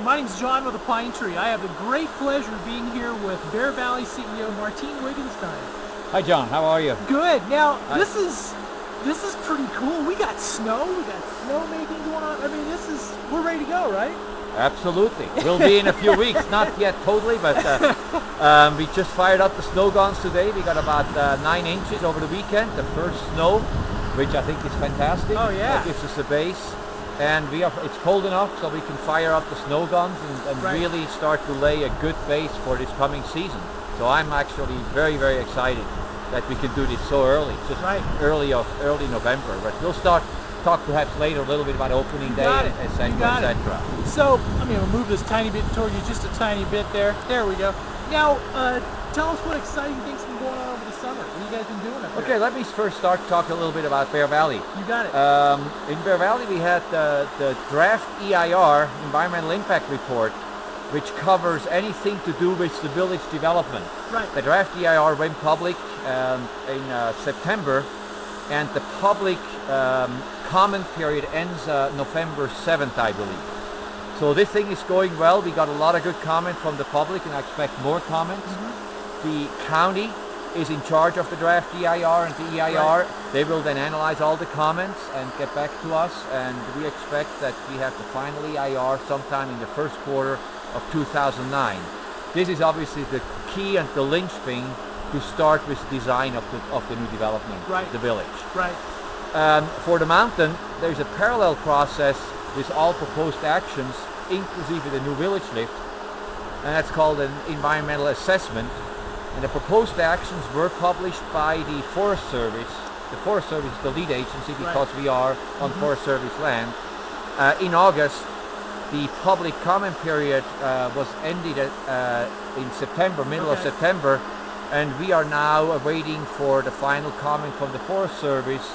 My name's John with the Pine Tree. I have the great pleasure of being here with Bear Valley CEO Martine Wittgenstein. Hi John, how are you? Good. Now, Hi. this is pretty cool. We got snow. We got snowmaking going on. I mean, we're ready to go, right? Absolutely. We'll be in a few weeks, not yet totally, but we just fired up the snow guns today. We got about 9 inches over the weekend, the first snow, which I think is fantastic. Oh yeah. That gives us a base. And it's cold enough so we can fire up the snow guns and Right. really start to lay a good base for this coming season. So I'm actually very, very excited that we can do this so early, just Right. early November. But we'll talk perhaps later a little bit about opening day, got it. etc., You got it. etc. So, I'm going to move this tiny bit toward you, just a tiny bit there. There we go. Now, tell us what exciting things have been going on over the summer. What have you guys been doing up there? Okay, let me first start talking a little bit about Bear Valley. You got it. In Bear Valley, we had the draft EIR, Environmental Impact Report, which covers anything to do with the village development. Right. The draft EIR went public in September, and the public comment period ends November 7th, I believe. So this thing is going well. We got a lot of good comment from the public, and I expect more comments. The county is in charge of the draft EIR and the EIR. Right. They will then analyze all the comments and get back to us, and we expect that we have the final EIR sometime in the first quarter of 2009. This is obviously the key and the linchpin to start with the design of the new development, Right. the village. Right. For the mountain, there's a parallel process with all proposed actions, inclusive the new village lift, and that's called an environmental assessment. And the proposed actions were published by the Forest Service. The Forest Service is the lead agency because we are on Forest Service land. In August, the public comment period was ended in September, middle of September, and we are now waiting for the final comment from the Forest Service.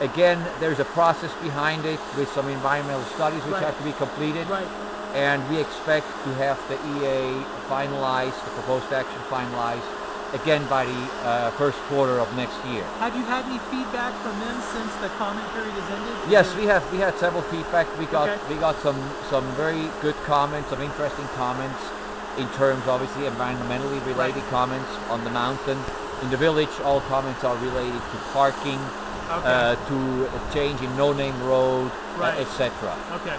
Again, there's a process behind it with some environmental studies which have to be completed. Right. And we expect to have the EA finalized, the proposed action finalized, again by the first quarter of next year. Have you had any feedback from them since the comment period has ended? Yes, we had several feedback. We got some very good comments, some interesting comments in terms, obviously, environmentally related comments on the mountain. In the village, all comments are related to parking, to a change in no-name road, etc. Okay.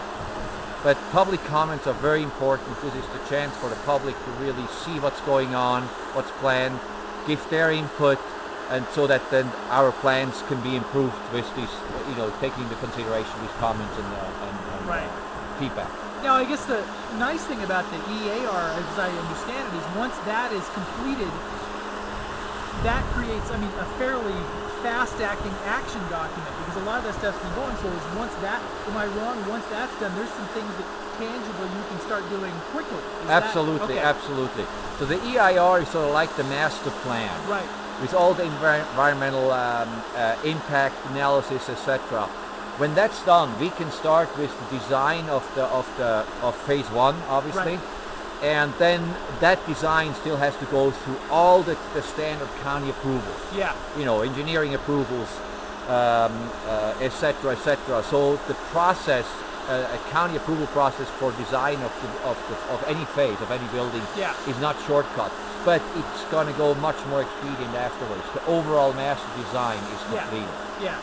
But public comments are very important. This is the chance for the public to really see what's going on, what's planned, give their input, and so that then our plans can be improved with these, taking into consideration these comments and feedback. Now, I guess the nice thing about the EAR, as I understand it, is once that is completed, that creates, a fairly fast-acting action document, because a lot of that stuff's been going. So once that, am I wrong? Once that's done, there's some things that tangibly you can start doing quickly. Absolutely, absolutely. So the EIR is sort of like the master plan, right? With all the environmental impact analysis, etc. When that's done, we can start with the design of phase 1, obviously. Right. And then that design still has to go through all the standard county approvals. Yeah. Engineering approvals, etc., etc. So the process, a county approval process for design of any phase of any building, is not shortcut, but it's going to go much more expedient afterwards. The overall master design is completed. Yeah.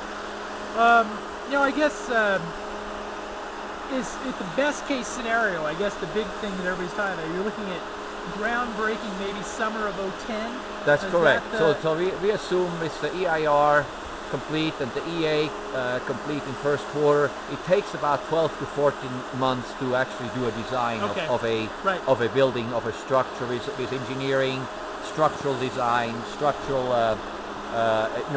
I guess. Is it the best case scenario? I guess the big thing that everybody's talking about, you're looking at groundbreaking maybe summer of 2010? That's correct. So we assume it's the EIR complete and the EA complete in first quarter. It takes about 12 to 14 months to actually do a design of a building, of a structure with engineering, structural design, structural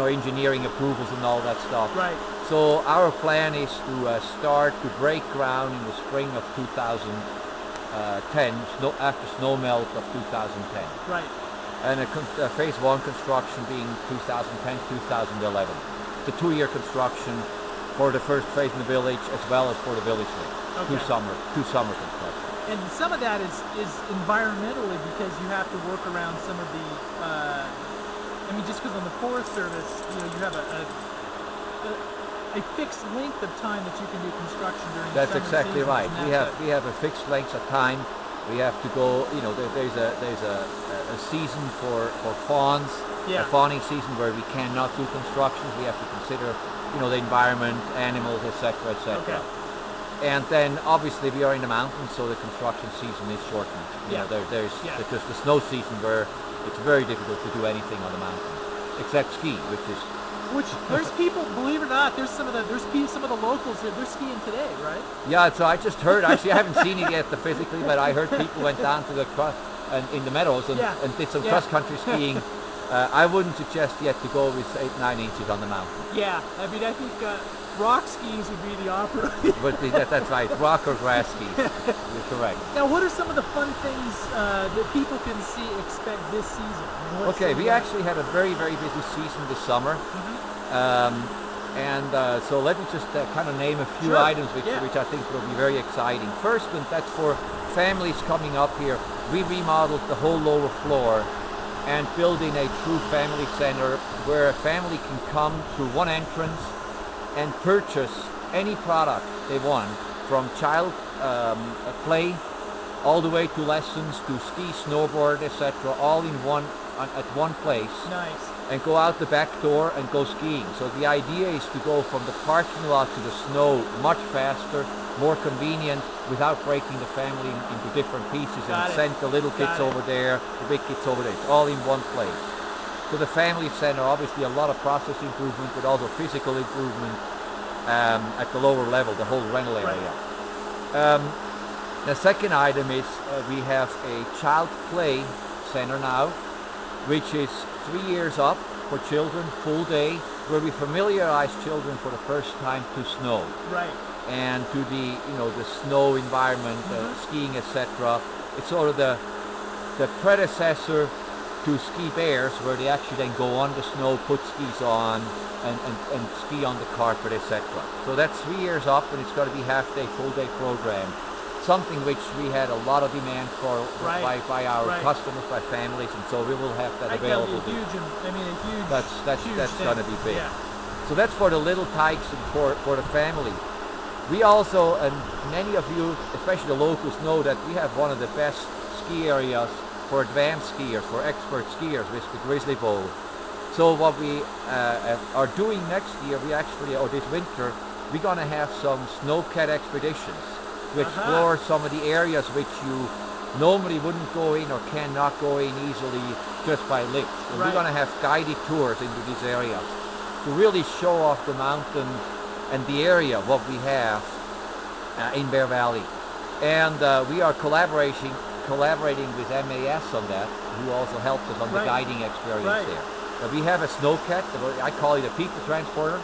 engineering approvals and all that stuff. Right. So our plan is to start to break ground in the spring of 2010, after snow melt of 2010. Right. And phase 1 construction being 2010-2011. It's a 2-year construction for the first phase in the village as well as for the village link. Two summer construction. And some of that is environmentally because you have to work around some of the, just because on the Forest Service, you have a a fixed length of time that you can do construction during That's the summer exactly season, right. isn't that We have a fixed length of time. We have to go. You know, there's a season for fawns, Yeah. a fawning season where we cannot do constructions. We have to consider, you know, the environment, animals, etc., etc. Okay. And then obviously we are in the mountains, so the construction season is shortened. You know, there's the snow season where it's very difficult to do anything on the mountain, except ski, Which there's people, believe it or not, there's some of the locals here. They're skiing today, right? Yeah, so I just heard. Actually, I haven't seen it yet physically, but I heard people went down to the in the meadows and did some cross-country skiing. I wouldn't suggest yet to go with 8-9 inches on the mountain. Yeah, I mean, I think rock skis would be the opera. But that's right, rock or grass skis. You're correct. Now, what are some of the fun things that people can expect this season? Okay, we actually had a very, very busy season this summer. So let me just kind of name a few items which I think will be very exciting. First, and that's for families coming up here, we remodeled the whole lower floor and building a true family center where a family can come through one entrance and purchase any product they want, from child play all the way to lessons to ski, snowboard, etc., all in at one place. Nice. And go out the back door and go skiing. So the idea is to go from the parking lot to the snow much faster, more convenient, without breaking the family into different pieces and send the little kids over there, the big kids over there. It's all in one place. So the family center, obviously a lot of process improvement, but also physical improvement at the lower level, the whole rental area. The second item is we have a child play center now, which is 3 years up for children, full day, where we familiarize children for the first time to snow. Right. And to the snow environment, skiing, etc. It's sort of the predecessor to ski bears, where they actually then go on the snow, put skis on, and ski on the carpet, etc. So that's 3 years up, and it's going to be half-day, full-day program. Something which we had a lot of demand for by our customers, by families, and so we will have that available. That's going to be big. Yeah. So that's for the little tykes and for the family. We also, and many of you, especially the locals, know that we have one of the best ski areas for advanced skiers, for expert skiers, with the Grizzly Bowl. So what we are doing next year, or this winter, we're going to have some snowcat expeditions to explore some of the areas which you normally wouldn't go in or cannot go in easily just by lift. And we're going to have guided tours into these areas to really show off the mountain and the area, what we have in Bear Valley. And we are collaborating with MAS on that, who also helps us on the guiding experience there. But we have a snowcat, I call it a people transporter,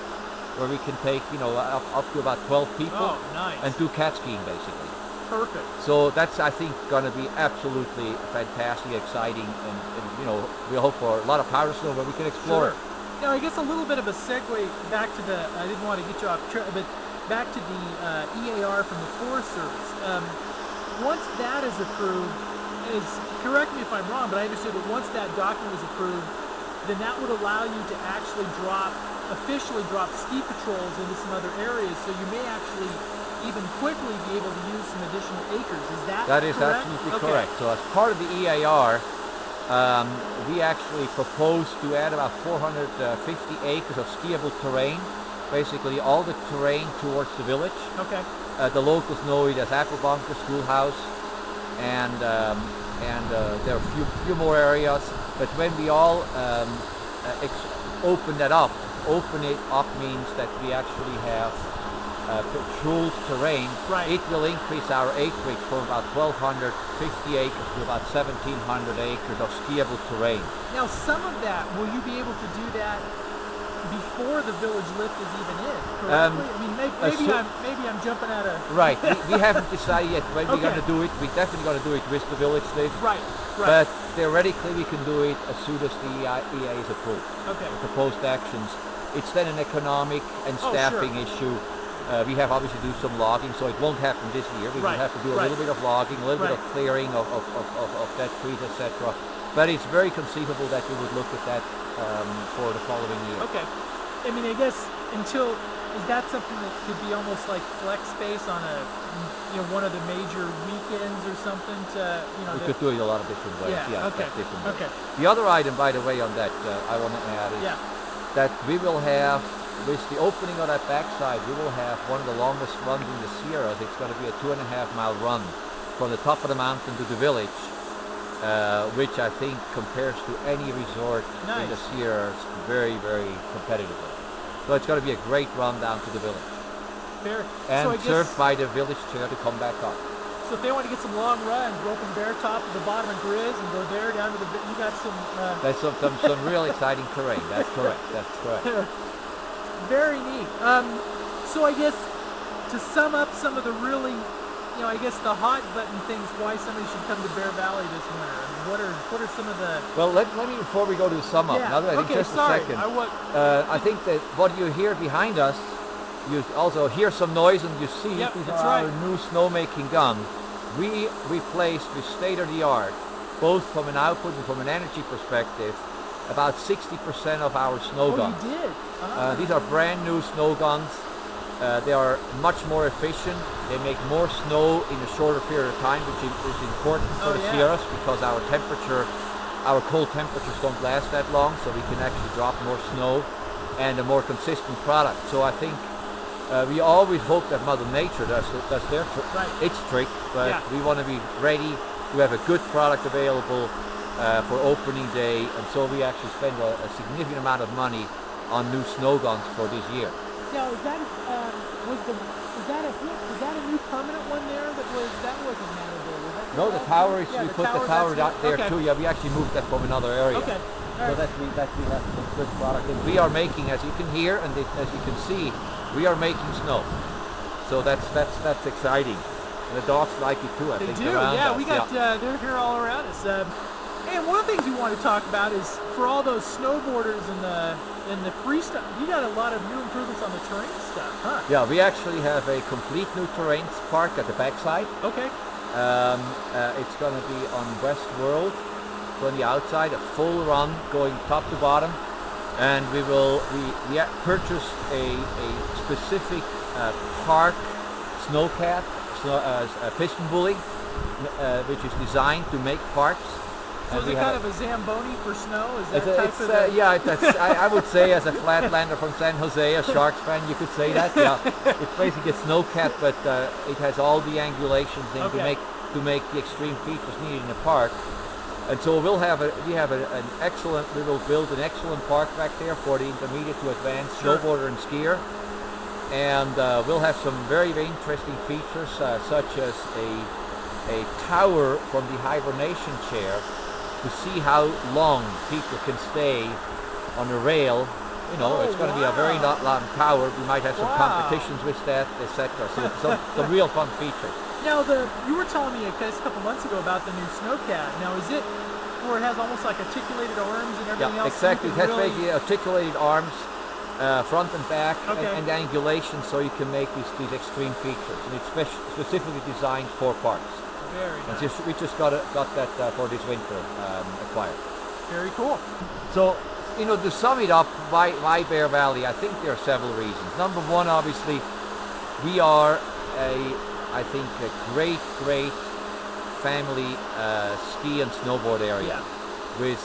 where we can take up to about 12 people and do cat skiing basically. Perfect. So that's, I think, going to be absolutely fantastic, exciting, and we hope for a lot of powder snow where we can explore it. Now, I guess a little bit of a segue back to I didn't want to get you off track, but back to the EAR from the Forest Service. Once that is approved, correct me if I'm wrong, but I understood that once that document is approved, then that would allow you to actually officially drop ski patrols into some other areas, so you may actually even quickly be able to use some additional acres. Is that correct? That is absolutely correct. So as part of the EAR, we actually proposed to add about 450 acres of skiable terrain, basically all the terrain towards the village. Okay. The locals know it as Apple Bunker Schoolhouse, and there are a few more areas. But when we all open it up means that we actually have patrolled terrain. It will increase our acreage from about 1,250 acres to about 1,700 acres of skiable terrain. Now, some of that, will you be able to do that before the village lift is even in, correctly? I mean, maybe I'm jumping out of... Right. we haven't decided yet when we're going to do it. We're definitely going to do it with the village lift. Right. But theoretically, we can do it as soon as the EA is approved. Okay. The proposed actions. It's then an economic and staffing issue. We have obviously do some logging, so it won't happen this year. We will have to do a little bit of logging, a little bit of clearing of dead trees, etc. But it's very conceivable that we would look at that for the following year. Okay. I mean, I guess until is that something that could be almost like flex space on a, one of the major weekends or something to, We could do it a lot of different ways. Yeah, okay, different ways. okay. The other item, by the way, on that I want to add is that we will have, with the opening of that backside, we will have one of the longest runs in the Sierras. It's going to be a 2.5-mile run from the top of the mountain to the village, which I think compares to any resort in the Sierras very, very competitively. So it's going to be a great run down to the village. Fair. And served by the village chair to come back up. So if they want to get some long runs, go from Bear Top to the bottom of Grizz and go there down to the, you got some... That's some real exciting terrain. That's correct. That's correct. Very neat. So I guess to sum up some of the really, I guess the hot button things why somebody should come to Bear Valley this winter. I mean, what are some of the... Well, let me, before we go to the sum up, I think just a second. I think that what you hear behind us, you also hear some noise and you see these are our new snowmaking guns. We replaced with state-of-the-art, both from an output and from an energy perspective, about 60% of our snow guns. You did? These are brand new snow guns. They are much more efficient. They make more snow in a shorter period of time, which is important for the Sierras because our cold temperatures don't last that long, so we can actually drop more snow and a more consistent product. So I think we always hope that Mother Nature does its trick, but we want to be ready to have a good product available for opening day, and so we actually spend a significant amount of money on new snow guns for this year. Now, is that a new permanent one there? That wasn't Matador. No, the tower is. We put the tower out there too. Yeah, we actually moved that from another area. Okay. So that's a good product. And we are making, as you can hear and as you can see, we are making snow. So that's exciting. And the dogs like it too. I think they do. We got they're here all around us. And one of the things we want to talk about is for all those snowboarders and the freestyle. You got a lot of new improvements on the terrain stuff, huh? Yeah, we actually have a complete new terrain park at the backside. Okay. It's going to be on West World, on the outside, a full run going top to bottom, and we purchased a specific park snowcat, a piston bully, which is designed to make parks. So is it kind of a Zamboni for snow? Is that I would say as a flatlander from San Jose, a Sharks fan, you could say that. Yeah, it's basically a snowcat, but it has all the angulations to make the extreme features needed in a park. And so we will build an excellent park back there for the intermediate to advanced snowboarder and skier. And we'll have some very, very interesting features, such as a tower from the hibernation chair to see how long people can stay on a rail. It's going to be a very long tower. We might have some competitions with that, etc. So some real fun features. Now, you were telling me a couple months ago about the new Snowcat. Now, is it where it has almost like articulated arms and everything else? Exactly. It has basically articulated arms, front and back, and angulation, so you can make these extreme features. And it's specifically designed for parks. Very nice. We just got that for this winter acquired. Very cool. So, to sum it up, why Bear Valley? I think there are several reasons. Number one, obviously, we are I think a great family ski and snowboard area with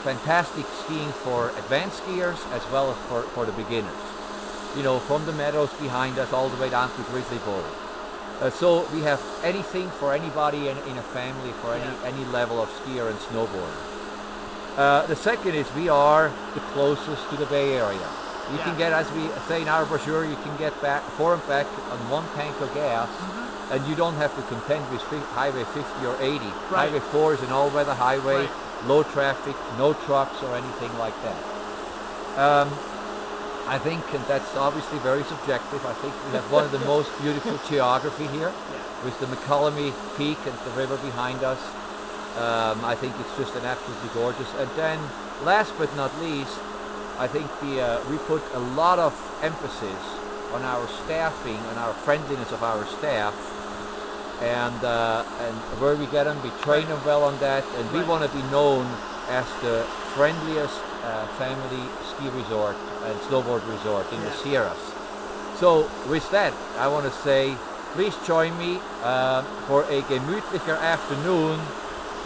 fantastic skiing for advanced skiers as well as for the beginners. From the meadows behind us all the way down to Grizzly Bowl. So we have anything for anybody in a family, for any level of skier and snowboarder. The second is we are the closest to the Bay Area. You can get, as we say in our brochure, you can get forth and back on one tank of gas, and you don't have to contend with Highway 50 or 80. Highway 4 is an all-weather highway, low traffic, no trucks or anything like that. I think, and that's obviously very subjective, I think we have one of the most beautiful geography here, with the McCollum Peak and the river behind us. I think it's just an absolutely gorgeous. And then, last but not least, I think we put a lot of emphasis on our staffing and our friendliness of our staff, and where we get them, we train them well on that, and we want to be known as the friendliest family ski resort and snowboard resort in the Yeah. Sierras. So with that, I want to say, please join me for a gemütlicher afternoon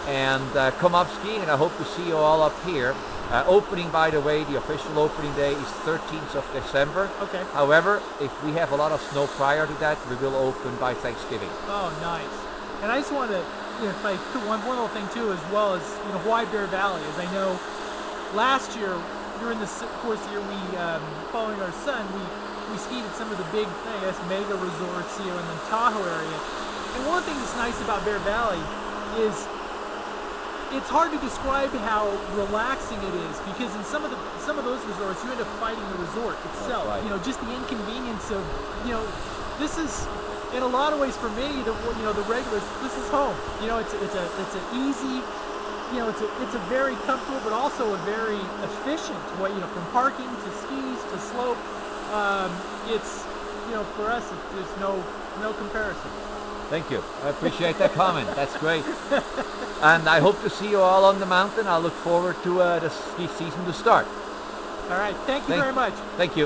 and come up skiing, and I hope to see you all up here. Opening, by the way, the official opening day is 13th of December. Okay. However, if we have a lot of snow prior to that, we will open by Thanksgiving. Oh, nice. And I just want to, if I could, one little thing too, as well as, why Bear Valley, as I know last year, during the course of the year, we, following our son, we skied at some of the big, I guess, mega resorts, in the Tahoe area. And one thing that's nice about Bear Valley is it's hard to describe how relaxing it is, because in some of those resorts you end up fighting the resort itself. Right. Just the inconvenience of, this is, in a lot of ways for me, the regulars, this is home. It's an easy, it's a very comfortable but also a very efficient way. From parking to skis to slope, it's, for us there's no comparison. Thank you. I appreciate that comment. That's great. And I hope to see you all on the mountain. I look forward to the ski season to start. All right. Thank you very much. Thank you.